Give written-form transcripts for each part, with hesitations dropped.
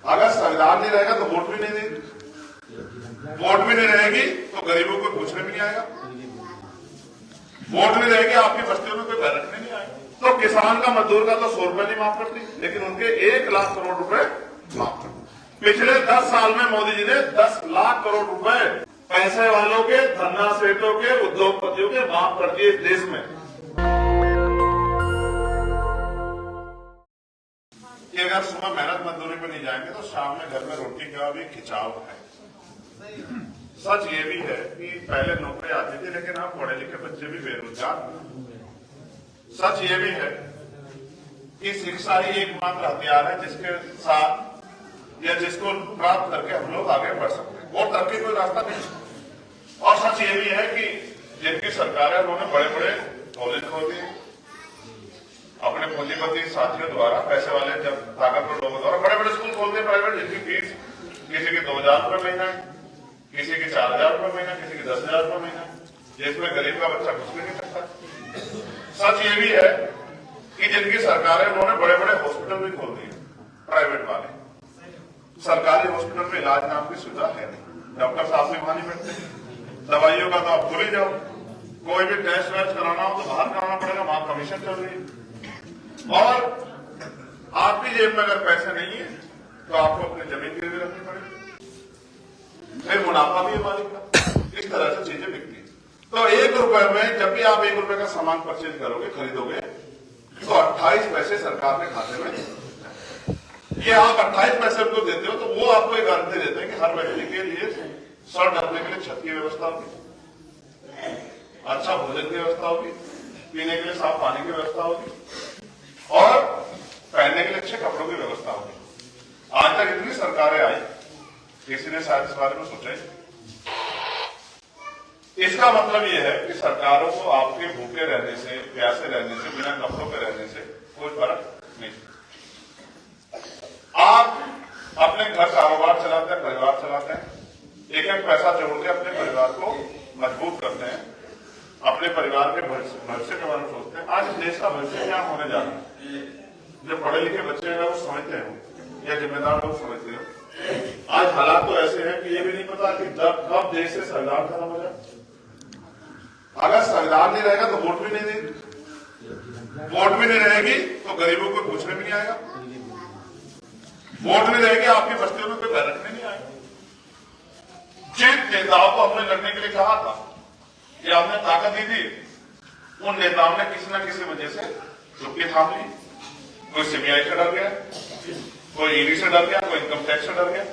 अगर संविधान नहीं रहेगा तो वोट भी नहीं देगी, वोट भी नहीं रहेगी तो गरीबों को पूछने भी नहीं आएगा, वोट नहीं रहेगी आपकी बस्तियों में कोई घर रखने नहीं आएगा। तो किसान का मजदूर का तो 100 रुपए नहीं माफ करती, लेकिन उनके 1 लाख करोड़ रुपए माफ करती। पिछले 10 साल में मोदी जी ने 10 लाख करोड़ रुपए पैसे वालों के, धन्ना सेठों के, उद्योगपतियों के माफ कर दिए इस देश में। कि अगर सुबह मेहनत मजदूरी पे नहीं जाएंगे तो शाम में घर में रोटी का भी खिंचाव है। सच ये भी है कि पहले नौकरी आती थी, लेकिन अब पढ़े लिखे बच्चे भी बेरोजगार। सच ये भी है कि शिक्षा ही एकमात्र हथियार है जिसके साथ या जिसको प्राप्त करके हम लोग आगे बढ़ सकते हैं, और तरक्की कोई रास्ता नहीं। और सच ये भी है कि जिनकी सरकार है उन्होंने बड़े बड़े कॉलेज खोल दिए अपने पूंजीपति साथियों द्वारा, पैसे वाले जब ताकतवर लोगों द्वारा बड़े बड़े स्कूल खोल दिए प्राइवेट, जिनकी फीस किसी की 2,000 रुपए महीना है, किसी की 4,000 रुपए महीना, किसी की 10,000 रुपए महीना, जिसमें गरीब का बच्चा घुस भी नहीं सकता। सच ये भी है कि जिनकी सरकार है उन्होंने बड़े बड़े हॉस्पिटल भी खोल दिए प्राइवेट वाले। सरकारी हॉस्पिटल में इलाज नाम की सुविधा है नहीं, डॉक्टर साहब से वहां नहीं बैठते, दवाइयों का तो आप भूल ही जाओ, कोई भी टेस्ट वेस्ट कराना हो तो बाहर कराना पड़ेगा, वहां कमीशन चल रही है। और आपकी जेब में अगर पैसे नहीं है तो आपको अपनी जमीन गिरवी रखनी पड़ेगी, फिर मुनाफा भी है मालिक का। इस तरह से चीजें बिकती है। तो 1 रुपए में जब भी आप 1 रुपए का सामान परचेज करोगे, खरीदोगे, तो 28 पैसे सरकार के खाते में। ये आप 28 पैसे उनको देते हो तो वो आपको एक गारंटी देते हैं कि हर व्यक्ति के लिए सर ढकने के लिए छत की व्यवस्था होगी, अच्छा भोजन की व्यवस्था होगी, पीने के लिए साफ पानी की व्यवस्था होगी और पहनने के लिए अच्छे कपड़ों की व्यवस्था होगी। आज तक इतनी सरकारें आई, किसी ने शायद इस बारे में सोचा ही। इसका मतलब यह है कि सरकारों को आपके भूखे रहने से, प्यासे रहने से, बिना कपड़ों के रहने से कोई फर्क नहीं। आप अपने घर कारोबार चलाते हैं, परिवार चलाते हैं, एक एक पैसा जोड़ के अपने परिवार को मजबूत करते हैं, अपने परिवार के भविष्य के बारे में सोचते हैं। आज इस देश का भविष्य क्या होने जा रहा है, जो पढ़े लिखे बच्चे हैं वो समझते हैं या जिम्मेदार लोग समझते हैं। आज हालात तो ऐसे हैं कि ये भी नहीं पता कि कब देश से संविधान खत्म हो जाए। अगर संविधान नहीं रहेगा तो वोट भी नहीं देगी, वोट भी नहीं रहेगी तो गरीबों को पूछने भी नहीं आएगा, वोट नहीं रहेगी आपकी बस्तियों में कोई घर रखने नहीं आएगा। जिन नेताओं को हमने लड़ने के लिए कहा था कि आपने ताकत दी थी, उन नेताओं ने किसी न किसी वजह से चुप्पी थाम ली। कोई सीबीआई से डर गया, कोई ईडी से डर गया, कोई इनकम टैक्स से डर गया,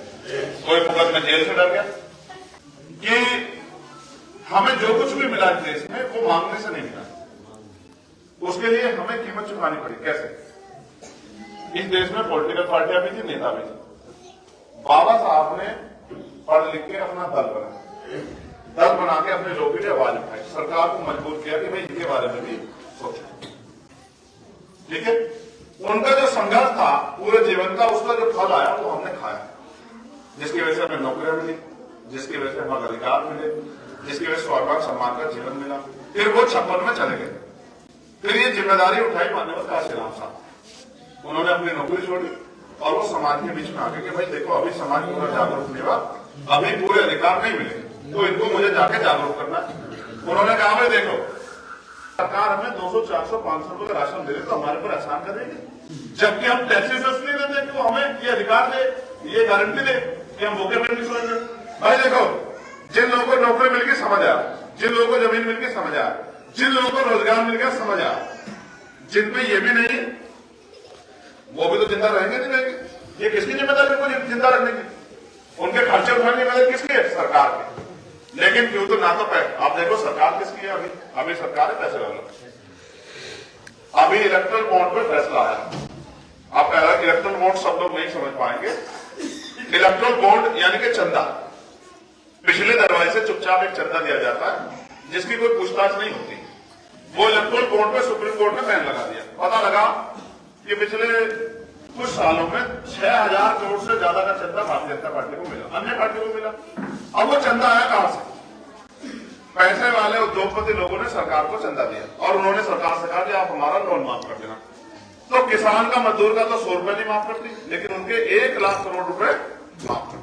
कोई मुकदमे जेल से डर गया। कि हमें जो कुछ भी मिला इस देश में वो मांगने से नहीं मिला, उसके लिए हमें कीमत चुकानी पड़ी। कैसे? इस देश में पॉलिटिकल पार्टियां भी थी, नेता भी थे। बाबा साहब ने पढ़ लिख के अपना दल बना के अपने लोगों की आवाज उठाई, सरकार को मजबूर किया कि भाई इनके बारे में भी सोचो। ठीक है, उनका जो संघर्ष था पूरे जीवन का, उसका जो फल आया वो हमने खाया, जिसकी वजह से हमें नौकरियां मिली, जिसकी वजह से हमें अधिकार मिले, जिसकी वजह से स्वाभिमान सम्मान का जीवन मिला। फिर वो 56 में चले गए। फिर ये जिम्मेदारी उठाई माननीय काशीराम साहब, उन्होंने अपनी नौकरी छोड़ी और वो समाज के बीच में आ गए कि भाई देखो अभी समाज पूरा जागरूक नहीं हुआ, अभी पूरे अधिकार नहीं मिले, तो इनको मुझे जाके जागरूक करना है। उन्होंने कहा भाई देखो सरकार हमें 200, 400, 500 रुपए का राशन दे रही तो हमारे पर एहसान करेंगे, जबकि हम टैक्सेस नहीं देते कि वो हमें ये अधिकार दे, ये गारंटी दे कि हम भूखे में नहीं सोएंगे। भाई देखो जिन लोगों को नौकरी मिल गई समझ आया, जिन लोगों को जमीन मिल गई समझ आया, जिन लोगों को रोजगार मिल गया समझ आया, जिन पे ये भी नहीं वो भी तो जिंदा रहेंगे नहीं रहेंगे। ये किसकी जिम्मेदारी है उनको जिंदा रखने की? उनके खर्चे उठाने की जिम्मेदारी किसकी है? सरकार की। लेकिन क्यों तो ना तो आप देखो सरकार किसकी है? अभी सरकार है पैसे वालों। अभी इलेक्ट्रल बॉन्ड पर फैसला आया। आप कह रहे हैं इलेक्ट्रल बॉन्ड सब लोग नहीं समझ पाएंगे। इलेक्ट्रल बॉन्ड यानी कि चंदा, पिछले दरवाजे से चुपचाप एक चंदा दिया जाता है जिसकी कोई पूछताछ नहीं होती। वो इलेक्ट्रल बॉन्ड पे सुप्रीम कोर्ट ने बैन लगा दिया। पता लगा कि पिछले कुछ सालों में 6,000 करोड़ से ज्यादा का चंदा भारतीय जनता पार्टी को मिला, अन्य पार्टी को मिला। अब वो चंदा आया कहां से? पैसे वाले उद्योगपति लोगों ने सरकार को चंदा दिया और उन्होंने सरकार से कहा कि आप हमारा लोन माफ कर देना। तो किसान का मजदूर का तो 100 रुपए नहीं माफ करती, लेकिन उनके 1 लाख करोड़ रुपए माफ करती।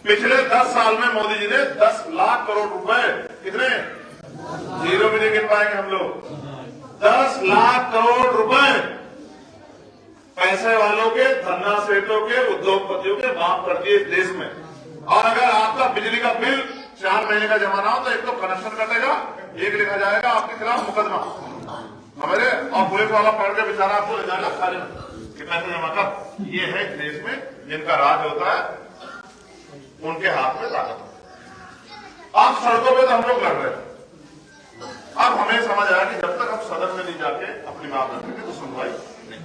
पिछले 10 साल में मोदी जी ने 10 लाख करोड़ रुपए, कितने जीरो भी नहीं गिन पाएंगे हम लोग, 10 लाख करोड़ रुपए पैसे वालों के, धन्ना सेठों के, उद्योगपतियों के माफ कर दिए इस देश में। और अगर आपका बिजली का बिल 4 महीने का जमा ना हो तो एक तो कनेक्शन कटेगा, एक लिखा जाएगा आपके खिलाफ मुकदमा हमारे, और पुलिस वाला पकड़ के बेचारा आपको ले जाएगा खाने में कि पैसे जमा कर। ये है इस देश में जिनका राज होता है, उनके हाथ में ताकत होती है। अब सड़कों पे तो हम लोग लड़ रहे हैं। अब हमें समझ आया कि जब तक हम सदन में नहीं जाके अपनी बात रखेंगे तो सुनवाई नहीं।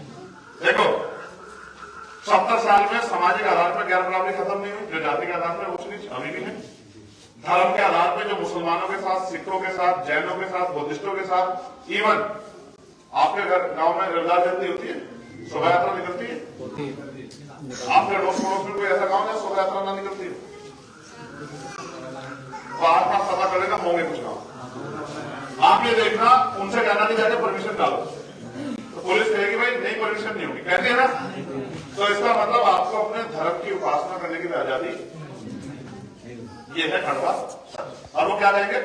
देखो 70 साल में सामाजिक आधार पर गैर बराबरी खत्म नहीं हुई, जो जाति के आधार पर ऊंच नीच अभी भी है। धर्म के आधार पर जो मुसलमानों के साथ, सिखों के साथ, जैनों के साथ, बुद्धिस्टों के साथ, इवन आपके घर गांव में रविदास जयंती होती है, शोभा यात्रा निकलती है, आपके अड़ोस पड़ोस में कोई ऐसा गांव है शोभा यात्रा ना निकलती है, तो आसपास पता करेगा होंगे कुछ गांव। आप ये देखना, उनसे कहना नहीं जाके परमिशन डालो, तो पुलिस कहेगी भाई नहीं परमिशन नहीं होगी, कहते हैं ना। तो इसका मतलब आपको अपने धर्म की उपासना करने की भी आजादी, ये है खड़वा। और वो क्या कहेंगे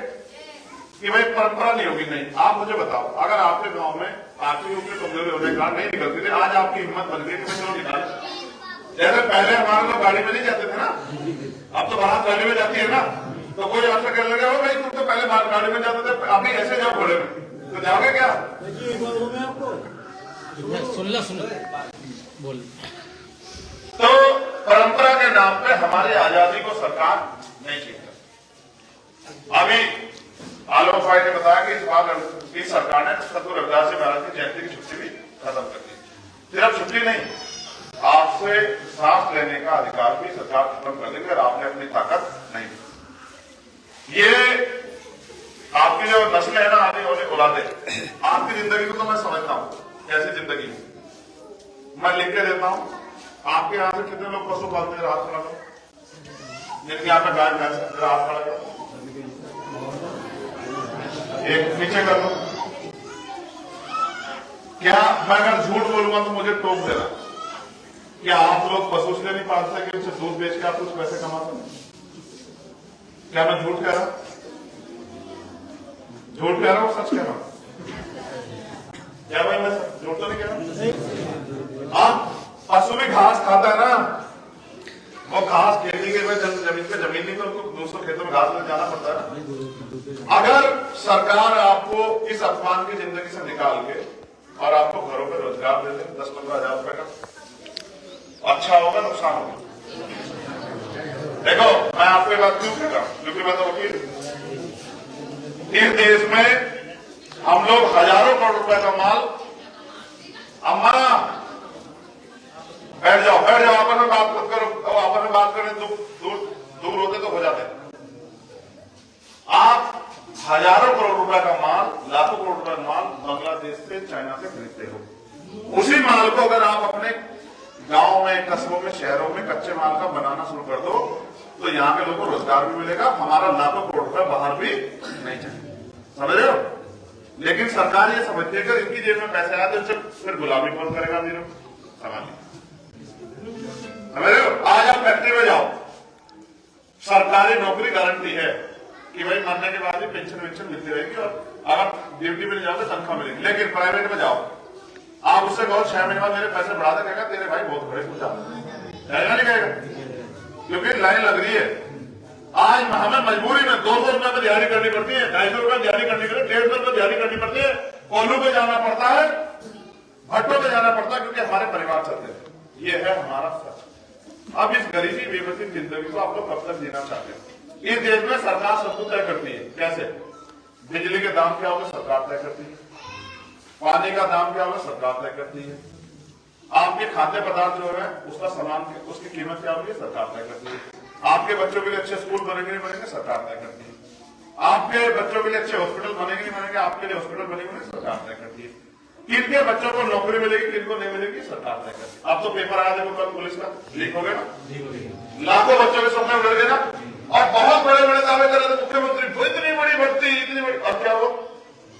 कि भाई परंपरा नहीं होगी। नहीं, आप मुझे बताओ, अगर आपके गांव में आर्थिक रूप से कमजोरी होने के कारण नहीं निकलती थी, आज आपकी हिम्मत बन गई कि चलो निकाले। जैसे पहले हमारे लोग गाड़ी में नहीं जाते थे ना, अब तो बाहर गाड़ी में जाती है ना, तो कोई आपसे कहने लगे हो भाई तुम तो पहले बाहर गाड़ी में जाते थे, अभी ऐसे जाओ घोड़े में, तो जाओगे क्या? सुन बोल। तो परंपरा के नाम पे हमारी आजादी को सरकार नहीं छीनती। अभी आलोक भाई ने बताया कि इस बार इस सरकार ने सतगुरु रविदास जी महाराज की जयंती की छुट्टी भी खत्म कर दी। सिर्फ छुट्टी नहीं, आपसे सांस लेने का अधिकार भी सरकार खत्म कर देगी अगर आपने अपनी ताकत नहीं दी। ये आपकी जो नस्ल है ना, आगे वाले औलादे, आपकी जिंदगी को तो मैं समझता हूं कैसी जिंदगी मैं लिख के देता हूं। आपके यहां से कितने लोग पशु पालते हैं? रात खड़ा लो, जिनके यहाँ पे गाय भैंस है, रात खड़ा करो, एक पीछे कर लो। क्या मैं अगर झूठ बोलूंगा तो मुझे टोक देना। क्या आप लोग पशु इसलिए नहीं पालते कि उनसे दूध बेच के आप कुछ पैसे कमा सकते? क्या मैं झूठ कह रहा हूं? झूठ कह रहा हूं, सच कह रहा हूं? क्या भाई मैं झूठ तो नहीं कह रहा? आप पशु भी घास खाता है ना, और घास खेती के लिए जमीन पे जमीन नहीं तो उनको दूसरों खेतों में घास ले जाना पड़ता है ना। अगर सरकार आपको इस अपमान की जिंदगी से निकाल के और आपको घरों पर रोजगार दे दे 10-15 हजार रुपए का, अच्छा होगा नुकसान होगा? देखो मैं आपको ये बात क्यों कह रहा हूं, क्योंकि मैं तो वकील, इस देश में हम लोग हजारों करोड़ रुपए का माल, अम्मा बैठ जाओ आपस में बात करो, आपस में बात करें, दूर होते तो हो जाते। आप हजारों करोड़ रुपए का माल, लाखों करोड़ रुपए का माल बांग्लादेश से, चाइना से खरीदते हो। उसी माल को अगर आप अपने गांव में, कस्बों में, शहरों में कच्चे माल का बनाना शुरू कर दो तो यहाँ के लोगों को रोजगार भी मिलेगा, हमारा लाखों करोड़ रुपए बाहर भी नहीं जाएगा। समझ रहे हो? लेकिन सरकार ये समझती है कि इनकी जेब में पैसे आए तो फिर गुलामी कौन करेगा? समझ रहे हो? आज आप फैक्ट्री में जाओ, सरकारी नौकरी गारंटी है कि भाई मरने के बाद भी पेंशन मिलती रहेगी और अगर ड्यूटी में नहीं जाओगे तनख्वाह मिलेगी। लेकिन प्राइवेट में जाओ, आप उससे कहो 6 महीने बाद मेरे पैसे बढ़ा दे, कहेगा तेरे भाई बहुत बड़े पूछा, कहेगा नहीं कहेगा? क्योंकि लाइन लग रही है। आज हमें मजबूरी में 200 रुपए में दिहाड़ी करनी पड़ती है, 250 रुपए दिहाड़ी करनी पड़ती है, 150 रुपए दिहाड़ी करनी पड़ती है, कोल्लू पे जाना पड़ता है, भट्टों पे जाना पड़ता है, क्योंकि हमारे परिवार चलते हैं। ये है हमारा सच। अब इस गरीबी बेबसी जिंदगी को आप लोग कब तक जीना चाहते हैं? इस देश में सरकार सब कुछ तय करती है। कैसे? बिजली के दाम क्या होगा सरकार तय करती है, पानी का दाम क्या होगा सरकार तय करती है, आपके खाद्य पदार्थ जो है उसका सामान उसकी कीमत क्या होगी सरकार तय करती है, आपके बच्चों के लिए अच्छे स्कूल बनेंगे नहीं बनेंगे सरकार तय करती है, आपके बच्चों के लिए अच्छे हॉस्पिटल बनेंगे नहीं बनेंगे, आपके लिए हॉस्पिटल बनेंगे सरकार तय करती है, किनके बच्चों को नौकरी मिलेगी किनको नहीं मिलेगी सरकार तय करती है। अब तो पेपर आया देखो कल पुलिस का लीक हो गया ना, लाखों बच्चों के सपने उड़ गए ना, और बहुत बड़े बड़े दावे कर रहे थे मुख्यमंत्री इतनी बड़ी भर्ती इतनी बड़ी, और क्या हो?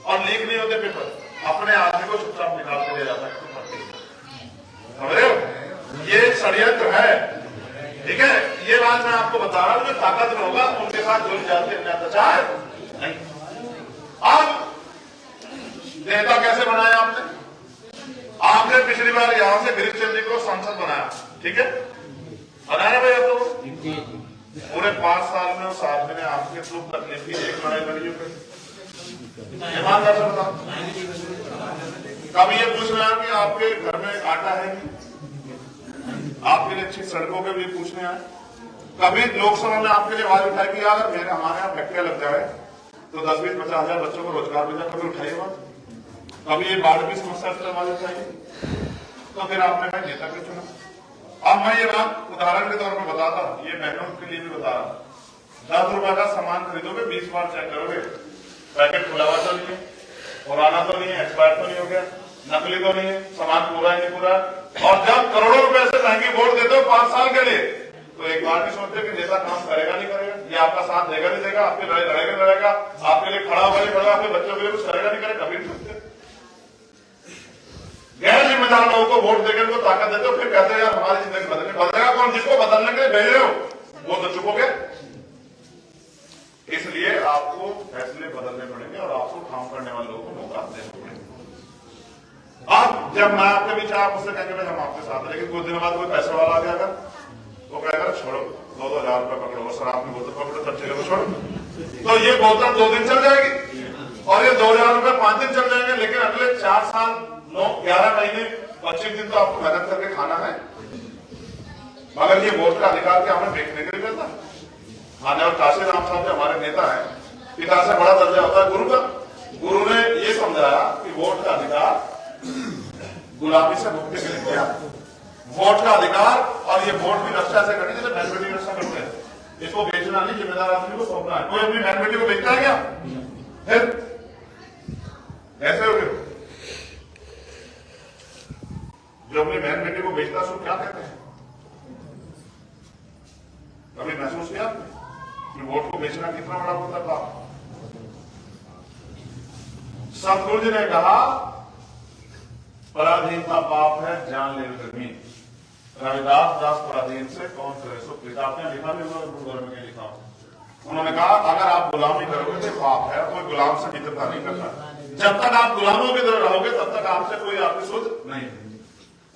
और लीक नहीं होते पेपर, अपने आदमी को चुपचाप निकाल के ले जाता है। समझ रहे हो? ये षड्यंत्र है, ठीक है। ये बात मैं आपको बता रहा हूं, जो ताकत में होगा उनके साथ जुड़ जाते हैं, अत्याचार नहीं। अब नेता कैसे बनाया आपने? आपने पिछली बार यहां से गिरीश चंद्र जी को सांसद बनाया, ठीक है, बनाया भाई आप लोग। पूरे 5 साल में उस आदमी ने आपके दुख तकलीफ की एक लड़ाई लड़ी हो? ईमानदार से बताओ, कभी ये पूछ रहा है कि आपके घर में आटा है कि आपके लिए अच्छी सड़कों के लिए पूछने आए? कभी लोकसभा में आपके लिए आवाज उठाई कि अगर मेरे हमारे यहाँ फैक्ट्रियां लग जाए तो 10-20-50 हजार बच्चों को रोजगार मिल जाए? कभी उठाई बात? कभी ये बाढ़ की समस्या से आवाज उठाई? तो फिर आपने भाई नेता क्यों चुना? अब मैं ये बात उदाहरण के तौर पर बताता हूं, ये बहनों के लिए भी बता रहा हूं। 10 रुपए का सामान खरीदोगे, 20 बार चेक करोगे, पैकेट खुला हुआ तो नहीं है, पुराना तो नहीं है, एक्सपायर तो नहीं हो गया, नकली तो नहीं है, सामान पूरा है नहीं पूरा। और जब करोड़ों रुपए से महंगी वोट देते हो 5 साल के लिए, तो एक बार भी सोचते कि नेता काम करेगा नहीं करेगा, ये आपका साथ देगा नहीं देगा, आपके लड़ेगा, आपके लिए खड़ा होगा नहीं खड़ा, आपके बच्चों के लिए कुछ करेगा नहीं करेगा, कभी नहीं सोचते। गैर जिम्मेदार लोगों को वोट देकर उनको ताकत देते हो, फिर कहते हैं यार हमारी जिंदगी बदलेगा कौन? जिसको बदलने के लिए भेजे हो वो तो चुप हो गया। इसलिए आपको फैसले बदलने पड़ेंगे और आपको काम करने वाले लोगों को मौका देना पड़ेगा। अब जब मैं आपके बीच आप उससे कहेंगे भाई हम आपके साथ, लेकिन कुछ दिन बाद कोई पैसे वाला आ गया अगर, वो कहेगा छोड़ो 2-2 हजार रुपए पकड़ो, शराब में बोतल पकड़ो, तब चले छोड़ो, तो ये बोतल 2 दिन चल जाएगी और ये 2000 रुपए 5 दिन चल जाएंगे, लेकिन अगले 4 साल 9-11 महीने 25 दिन तो आपको मेहनत करके खाना है। मगर ये वोट का अधिकार क्या हमें देखने के लिए मिलता है? मान्यवर काशी राम साहब जो हमारे नेता है, पिता से बड़ा दर्जा होता है गुरु का। गुरु ने ये समझाया कि वोट का अधिकार गुलामी से मुक्ति के लिए किया, वोट का अधिकार, और ये वोट की रक्षा से करनी जैसे बहन बेटी की रक्षा करते हैं। इसको बेचना नहीं, जिम्मेदार आदमी को सौंपना है। कोई अपनी बहन बेटी को बेचता है क्या? फिर ऐसे हो गए जो अपनी बहन बेटी को बेचता है, उसको क्या कहते हैं? कभी महसूस किया आपने कि वोट को बेचना कितना बड़ा होता था? सतगुरु जी ने कहा पराधीनता पाप है, जान ले गर्मी। रविदास दास पराधीन से कौन करे सो प्रीत। आपने लिखा भी होगा में लिखा। उन्होंने कहा अगर आप गुलामी करोगे तो पाप है, कोई गुलाम से मित्रता नहीं करता। जब तक आप गुलामों की तरह रहोगे तब तक आपसे कोई आपकी सुध नहीं।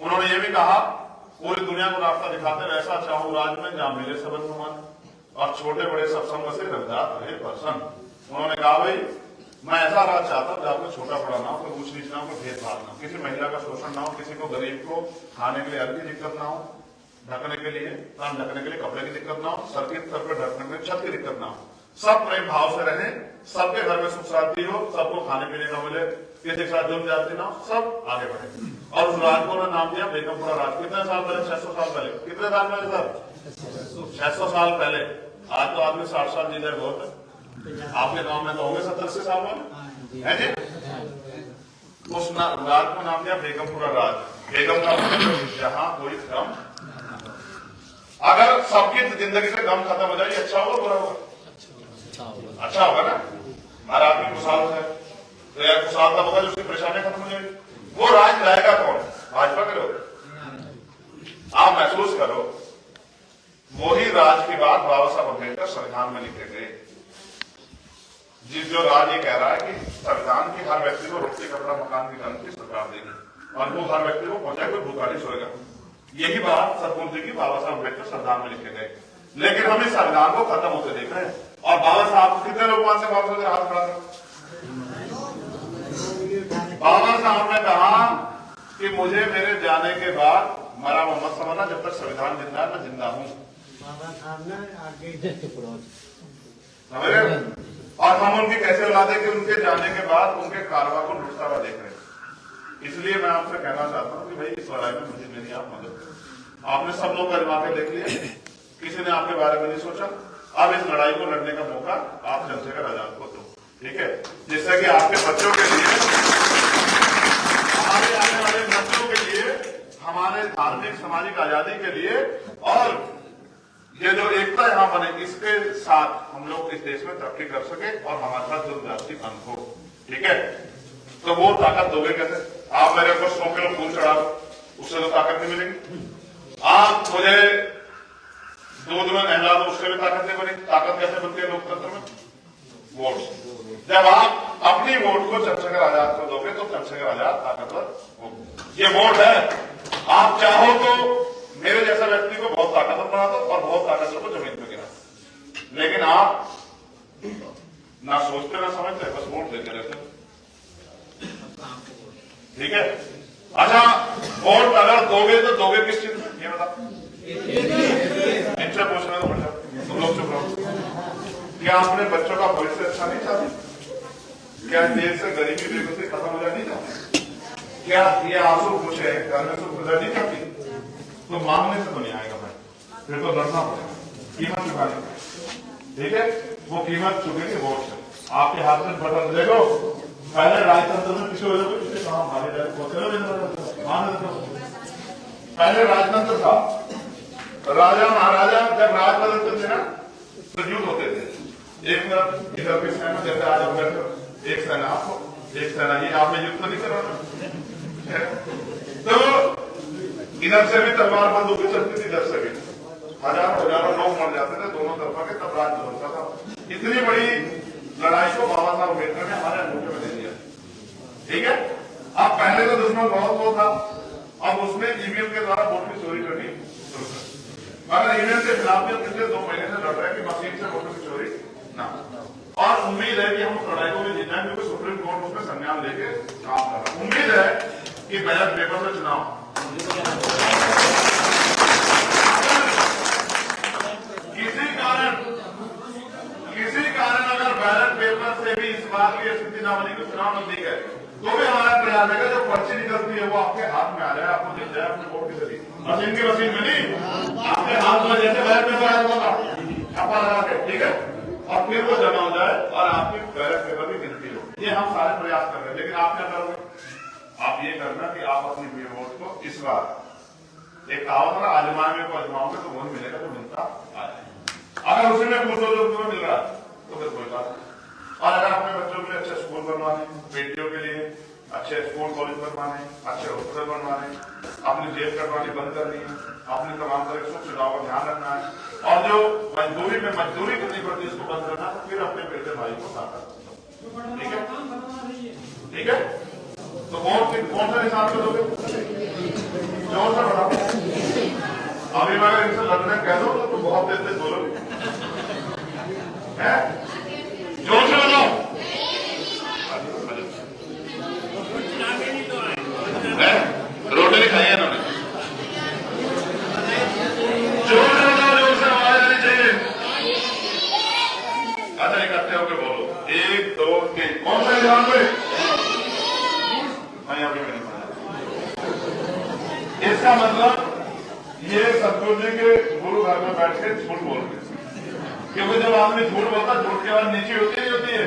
उन्होंने ये भी कहा पूरी दुनिया को रास्ता दिखाते वैसा चाहूं राज में जहां मिले सबन मन, और छोटे बड़े सत्संग से रविदास रहे प्रसन्न। उन्होंने कहा भाई मैं ऐसा राज चाहता हूं जहां छोटा बड़ा ना हो, कोई ऊंच नीच ना हो, कोई भेदभाव ना हो, किसी महिला का शोषण ना हो, किसी को गरीब को खाने के लिए अन्न की दिक्कत ना हो, ढकने के लिए ढकने के लिए कपड़े की दिक्कत ना हो, सर के सर पर ढकने में छत की दिक्कत ना हो, सब प्रेम भाव से रहे, सबके घर में सुख शांति हो, सबको खाने पीने का मिले, किसी के साथ जुर्म जाति ना हो, सब आगे बढ़े। और उस राज को नाम दिया बेगमपुरा राज। कितने साल पहले? 600 साल पहले। कितने साल पहले सर? 600 साल पहले। आज तो आदमी 60 साल जी जाए बहुत है। आपके गांव में तो होंगे 70-80 साल वाले, है जी? उस राज को नाम दिया बेगमपुरा राज। बेगम का मतलब जहां कोई गम। अगर सबकी जिंदगी से गम खत्म हो जाए, अच्छा होगा बुरा होगा? अच्छा होगा ना। हर आदमी खुशहाल है तो यार खुशहाल तब होगा जो उसकी परेशानी खत्म हो जाएगी। वो राज लाएगा कौन? भाजपा के लोग। आप महसूस करो वही राज की बात बाबा साहब अम्बेडकर संविधान में लिखे गए। जिस जो राज ये कह रहा है कि संविधान की हर व्यक्ति को रोटी कपड़ा मकान की गारंटी सरकार देगी और वो हर व्यक्ति को पहुंचाए, कोई भूखा नहीं सोएगा। यही बात सतगुरु जी की बाबा साहब अम्बेडकर संविधान में लिखे गए। लेकिन हम इस संविधान को खत्म होते देख रहे हैं। और बाबा साहब कितने लोग वहां से बाबा साहब हाथ खड़ा कर? बाबा साहब ने कहा कि मुझे मेरे जाने के बाद मरा मोहम्मद समझना, जब तक संविधान जिंदा है मैं जिंदा हूं। और हम उनकी कैसे औलाद है कि उनके जाने के बाद उनके कारवा को लुटता हुआ देख रहे हैं। इसलिए मैं आपसे कहना चाहता हूं कि भाई इस लड़ाई में मुझे मेरी आप मदद करें। आपने सब लोग आजमा के देख लिया, किसी ने आपके बारे में नहीं सोचा। अब इस लड़ाई को लड़ने का मौका आप चंद्रशेखर आजाद को दो, ठीक है? जिससे कि आपके बच्चों के लिए, हमारे आने वाले नस्लों के लिए, हमारे धार्मिक सामाजिक आजादी के लिए और ये जो एकता यहाँ बने, इसके साथ हम लोग इस देश में तरक्की कर सके और हमारे साथ जो जाति अंत हो, ठीक है? तो वो ताकत दोगे कैसे? आप मेरे को 100 किलो फूल चढ़ा दो, उससे तो ताकत नहीं मिलेगी। आप मुझे दूध में नहला दो, उससे भी ताकत नहीं बनेगी। ताकत कैसे बनती है लोकतंत्र में? वोट से। जब आप अपनी वोट को चंद्रशेखर आजाद को दोगे तो चंद्रशेखर आजाद ताकतवर होगा। ये वोट है। आप चाहो तो मेरे जैसा व्यक्ति को बहुत ताकतवर बना दो और बहुत ताकतवर को जमीन पे गिरा दो, लेकिन आप ना सोचते ना समझते, बस वोट देते रहते। ठीक है? अच्छा, वोट अगर दोगे तो दोगे किस चीज में, ये बता। इनसे पूछना तो पड़ जाए, तुम लोग चुप रहो। क्या अपने बच्चों का भविष्य अच्छा नहीं चाहते? क्या देश से गरीबी बेगुजरी खत्म हो जानी चाहती? क्या ये आंसू पूछे घर में सुख गुजरनी चाहती? तो मांगने से तो नहीं आएगा भाई, फिर तो लड़ना पड़ेगा, कीमत चुकानी पड़ेगी। ठीक है? वो कीमत चुकेगी वोट से। आपके हाथ में बटन देखो, पहले राजतंत्र में किसी वजह से पहले राजतंत्र था, राजा महाराजा जब राज बदलते थे ना तो युद्ध होते थे। एक तरफ इधर की सेना, जैसे आज हम बैठे, एक सेना आपको, एक सेना ये, आपने युद्ध नहीं करा। तो इधर से भी तलवार बंदूकें चलती थी, इधर से भी हजारों लोग मर जाते थे दोनों तरफा के, तब राज बदलता था। इतनी बड़ी लड़ाई को बाबा साहब अम्बेडकर ने हमारे अंगूठे में दे दिया। ठीक है? अब पहले तो दुश्मन बहुत वो था, अब उसने ईवीएम के द्वारा वोट की चोरी करनी शुरू कर। मगर ईवीएम के खिलाफ भी पिछले 2 महीने से लड़ रहे हैं कि मशीन से वोटों की चोरी ना। और उम्मीद है कि हम उस लड़ाई को भी जीतना है, क्योंकि सुप्रीम कोर्ट उसमें संज्ञान लेके काम कर रहा है। उम्मीद है कि बैलेट पेपर में चुनाव किसी कारण अगर बैलेट पेपर से भी इस बार की स्थिति न बनी कि चुनाव नजदीक है, तो भी हमारा प्रयास है जो पर्ची निकलती है वो आपके हाथ में आ जाए, आपको दिख जाए अपने वोट की जरिए। मशीन की मशीन में नहीं, आपके हाथ में जैसे बैलेट पेपर आया होगा छापा लगा के, ठीक है, और फिर वो जमा हो जाए और आपकी बैलेट पेपर की गिनती हो। ये हम सारे प्रयास कर रहे हैं, लेकिन आप क्या करोगे? आप ये करना कि आप अपनी वोट को इस बार एक कहावत है, आजमाए में को आजमाओगे तो वही मिलेगा जो मिलता है। अगर उसी में पूछो जो तुम्हें मिल रहा है तो फिर कोई बात नहीं। और अगर अपने बच्चों के लिए अच्छे स्कूल बनवाने, बेटियों के लिए अच्छे स्कूल कॉलेज बनवाने, अच्छे हॉस्पिटल बनवाने, अपनी जेब कटवानी बंद करनी है, अपनी तमाम तरह के सुख सुविधाओं का ध्यान रखना है, और जो मजदूरी में मजदूरी करनी पड़ती है उसको बंद करना, तो फिर अपने बेटे भाई को ताकत। ठीक है? ठीक है? तो कौन सा हिसाब से दोगे? जोर से बताओ। अभी मैं अगर इनसे लड़ने कह दो तो बहुत देर से बोलोगे। जोर से बताओ। रोटी नहीं खाई है इन्होंने। जोर से बताओ, जोर से आवाज आनी चाहिए। अच्छा, इकट्ठे होकर बोलो, 1 2 3। कौन सा हिसाब पे? मैं अभी नहीं माना। इसका मतलब ये सतगुरु जी के गुरु घर में बैठ के झूठ बोल रहे, क्योंकि जब आदमी झूठ बोलता है झूठ के बाद नीचे होती नहीं होती है,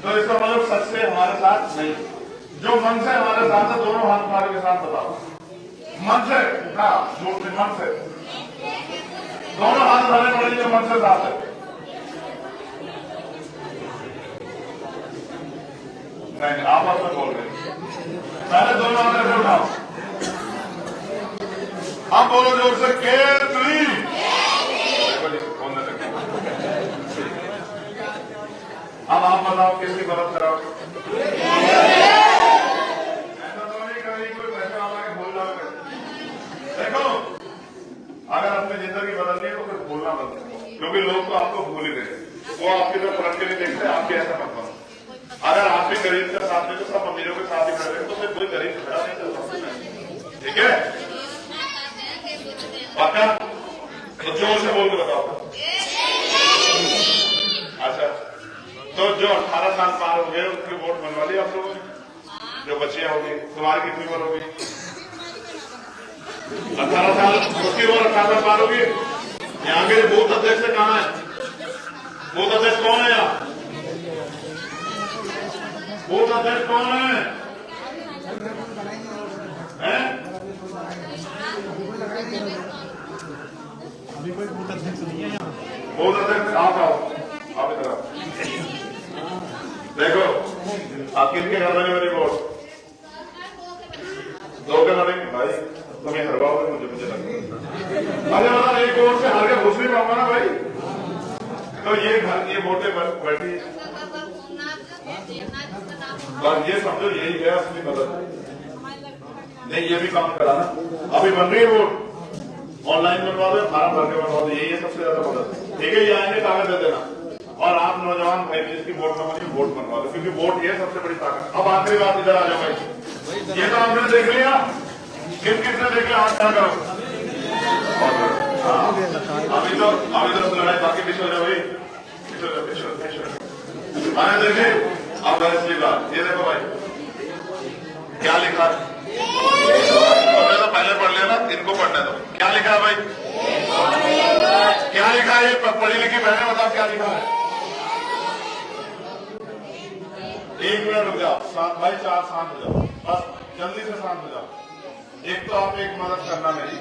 तो इसका मतलब सच से हमारे साथ नहीं। जो मन से हमारे साथ है, दोनों हाथ उठाने के साथ बताओ। मन से उठा, झूठ से, मन से दोनों हाथ उठाने पड़े जो मन से साथ है। नहीं, आपस में बोल रहे, पहले दोनों हाथ ऐसे उठाओ। आप बोलो जोर से, केतली। अब आप बताओ किसकी मदद कराओगे? ऐसा तो नहीं करेगी कोई पैसे वाला के बोल रहा है। देखो, अगर अपनी जिंदगी बदलनी है तो फिर बोलना बंद करो, क्योंकि लोग तो आपको भूल ही गए, वो आपकी तरफ पलट के नहीं देखते। आपके ऐसा मत बनो। अगर आप भी गरीब का साथ में तो सब अमीरों के साथ ही खड़े, तो फिर कोई गरीब खड़ा नहीं चलता। ठीक है? पक्का? तो जोर से बोल के बताओ। अच्छा, तो जो 18 साल पार हो गए उनकी वोट बनवा ली आप लोगों ने? जो बच्चियां होगी, तुम्हारी कितनी उम्र होगी? 18 साल। उसकी उम्र 18 पार होगी। यहाँ के बूथ अध्यक्ष कहाँ है? बूथ अध्यक्ष कौन है यहाँ? बूथ अध्यक्ष कौन है? अभी कोई बूथ अध्यक्ष नहीं है यहाँ। बूथ अध्यक्ष आप आओ, आप इधर आओ। देखो, आप किसके घर बनी बनी वोट? दो के लड़ेंगे भाई, तुम्हें हरवाओगे मुझे लगता है। अरे वाला एक और से हार के दूसरी पाऊंगा ना भाई, तो ये घर ये वोटे बैठी, बस ये समझो यही है असली मदद। नहीं ये भी काम करा ना, अभी बन रही है वोट, ऑनलाइन बनवा दो, फार्म भर के बनवा दो, यही है सबसे ज्यादा मदद। ठीक है, ये आएंगे कागज दे देना, और आप नौजवान भाई जिसकी वोट न बनी वोट बनवा दो, क्योंकि वोट ये सबसे बड़ी ताकत। अब आखिरी बात इधर आ जाओ भाई, ये तो आपने देख लिया, किसने देख लिया, हाथ क्या करो। अभी तो लड़ाई बाकी पीछे हो जाओ भाई, आने देखिए। अब असली बात ये देखो भाई, क्या लिखा है, हमने तो पहले पढ़ लिया ना, इनको पढ़ने दो। क्या लिखा है भाई, क्या लिखा है, ये पढ़ी लिखी बहने बताओ क्या लिखा है। एक मिनट रुक जाओ भाई, चार शांत हो जाओ, बस जल्दी से शांत हो जाओ। एक तो आप एक मदद करना मेरी,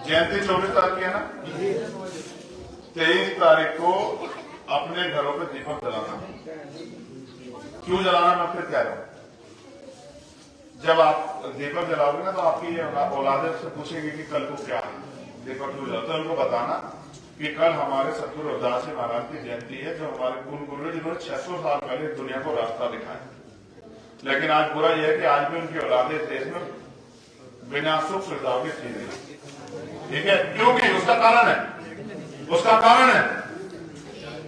जयंती 24 तारीख की है ना, 23 तारीख को अपने घरों पे दीपक जलाना। क्यों जलाना मैं फिर कह रहा हूं, जब आप दीपक जलाओगे ना तो आपकी औलादे से पूछेंगे कि कल को क्या है, दीपक क्यों जलाते, तो उनको बताना कि कल हमारे सतगुरु रविदास जी महाराज की जयंती है, जो हमारे कुल गुरु जिन्होंने 600 साल पहले दुनिया को रास्ता दिखाया। लेकिन आज बुरा यह है कि आज भी उनकी औलादे देश में बिना सुख सुविधाओं की थी नहीं। ठीक है, क्योंकि उसका कारण है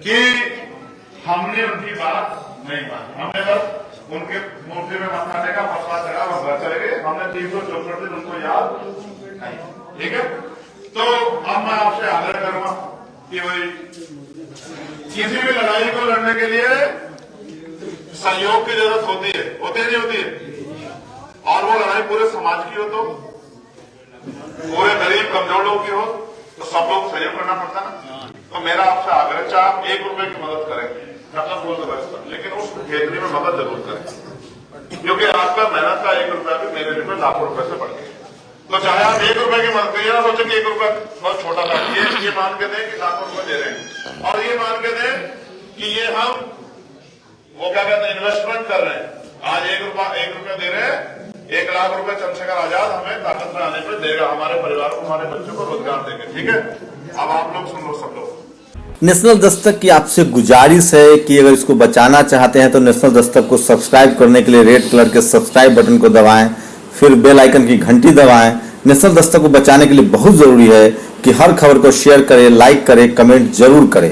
कि हमने उनकी बात नहीं मानी, हमने बस उनके मूर्ति में माथा टेका, प्रसाद चढ़ा, बस घर चले गए, हमने 364 दिन उनको याद नहीं। ठीक है, तो अब मैं आपसे आग्रह करूंगा कि भाई किसी भी लड़ाई को लड़ने के लिए सहयोग की जरूरत होती है नहीं होती है, और वो लड़ाई पूरे समाज की हो, तो पूरे गरीब कमजोर लोग की हो, तो सब लोग सहयोग करना पड़ता ना। तो मेरा आपसे आग्रह, चाहे आप 1 रुपए की मदद करें, खत्म बोल दो बस, लेकिन उस खेतरी में मदद जरूर करें, क्योंकि आपका मेहनत का 1 रुपया भी मेरे लिए लाखों रुपए से बढ़ गया। तो चाहे आप 1 रुपए की मदद करिए ना, सोचे कि 1 रुपया बहुत छोटा था, ये मान के दें कि लाखों रुपए दे रहे हैं, और ये मान के दें कि ये हम वो क्या कहते हैं इन्वेस्टमेंट कर रहे हैं। आज 1 रुपया दे रहे हैं, 1 लाख रुपए चंद्रशेखर आजाद हमें ताकत में आने पर देगा, हमारे परिवार को, हमारे बच्चों को रोजगार देंगे। ठीक है, अब आप लोग सुन लो, सब लोग। नेशनल दस्तक की आपसे गुजारिश है कि अगर इसको बचाना चाहते हैं तो नेशनल दस्तक को सब्सक्राइब करने के लिए रेड कलर के सब्सक्राइब बटन को दबाएं, फिर बेल आइकन की घंटी दबाएं। नेशनल दस्तक को बचाने के लिए बहुत जरूरी है कि हर खबर को शेयर करें, लाइक करें, कमेंट जरूर करें।